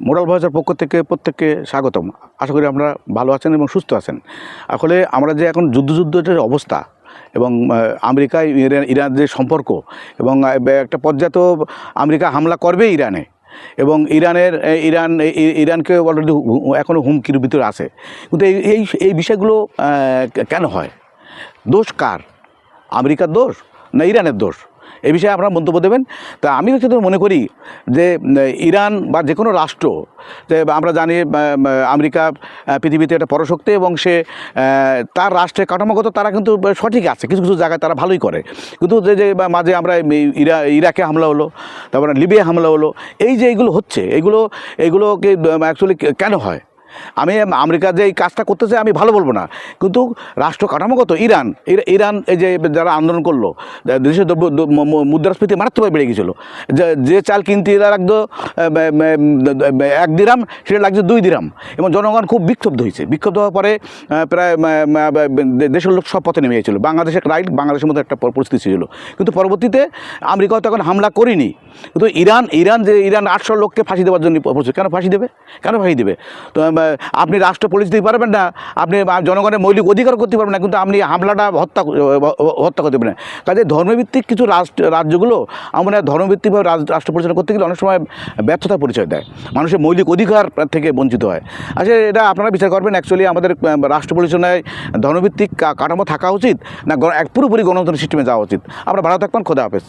Moral ভয়েসের পক্ষ থেকে প্রত্যেককে স্বাগতম। আশা করি আপনারা ভালো আছেন এবং সুস্থ আছেন। আসলে আমরা যে এখন যুদ্ধের অবস্থা এবং আমেরিকা ইরান যে সম্পর্ক এবং একটা পর্যায়ে তো আমেরিকা হামলা করবে ইরানে, এবং ইরানকে অলরেডি এখনও হুমকির ভিতরে আছে। কিন্তু এই বিষয়গুলো কেন হয়? দোষ কার? আমেরিকার দোষ না ইরানের দোষ? এই বিষয়ে আপনারা মন্তব্য দেবেন। তা আমি হচ্ছে মনে করি যে ইরান বা যে কোনো রাষ্ট্র, যে আমরা জানি আমেরিকা পৃথিবীতে একটা পরাশক্তি এবং সে তার রাষ্ট্রের কাঠামোগত তারা কিন্তু সঠিক আছে, কিছু কিছু জায়গায় তারা ভালোই করে। কিন্তু যে মাঝে আমরা ইরাকে হামলা হলো, তারপরে লিবিয়া হামলা হলো, এই যে এইগুলো হচ্ছে, এগুলোকে অ্যাকচুয়ালি কেন হয়? আমি আমেরিকা যে এই কাজটা করতেছে আমি ভালো বলবো না, কিন্তু রাষ্ট্র কাঠামোগত ইরান এই যে যারা আন্দোলন করলো, দেশের মুদ্রাস্ফীতি মারাত্মকভাবে বেড়ে গিয়েছিলো। যে চাল কিনতে এরা লাগতো 1 দিরহাম, সেটা লাগছে 2 দিরহাম, এবং জনগণ খুব বিক্ষুব্ধ হওয়ার পরে প্রায় দেশের লোক সব পথে নেমে গিয়েছিলো। বাংলাদেশের বাংলাদেশের মধ্যে একটা পরিস্থিতি ছিল। কিন্তু পরবর্তীতে আমেরিকা তখন হামলা করেনি, কিন্তু ইরান 800 লোককে ফাঁসি দেওয়ার জন্য প্রস্তুত। কেন ফাঁসি দেবে? তো আপনি রাষ্ট্র পরিচিতি দিতে পারবেন না, আপনি জনগণের মৌলিক অধিকার করতে পারবেন না, কিন্তু আপনি হামলাটা হত্যা করতে পারেন। কাজে ধর্মভিত্তিক কিছু রাজ্যগুলো আমরা ধর্মভিত্তিকভাবে রাষ্ট্র পরিচালনা করতে গেলে অনেক সময় ব্যর্থতার পরিচয় দেয়, মানুষের মৌলিক অধিকার থেকে বঞ্চিত হয়। আসলে এটা আপনারা বিচার করবেন, অ্যাকচুয়ালি আমাদের রাষ্ট্র পরিচালনায় ধর্মভিত্তিক কাঠামো থাকা উচিত না পুরোপুরি গণতন্ত্র সিস্টেমে যাওয়া উচিত। আমরা ভালো থাকবেন। খোদা হাফেজ।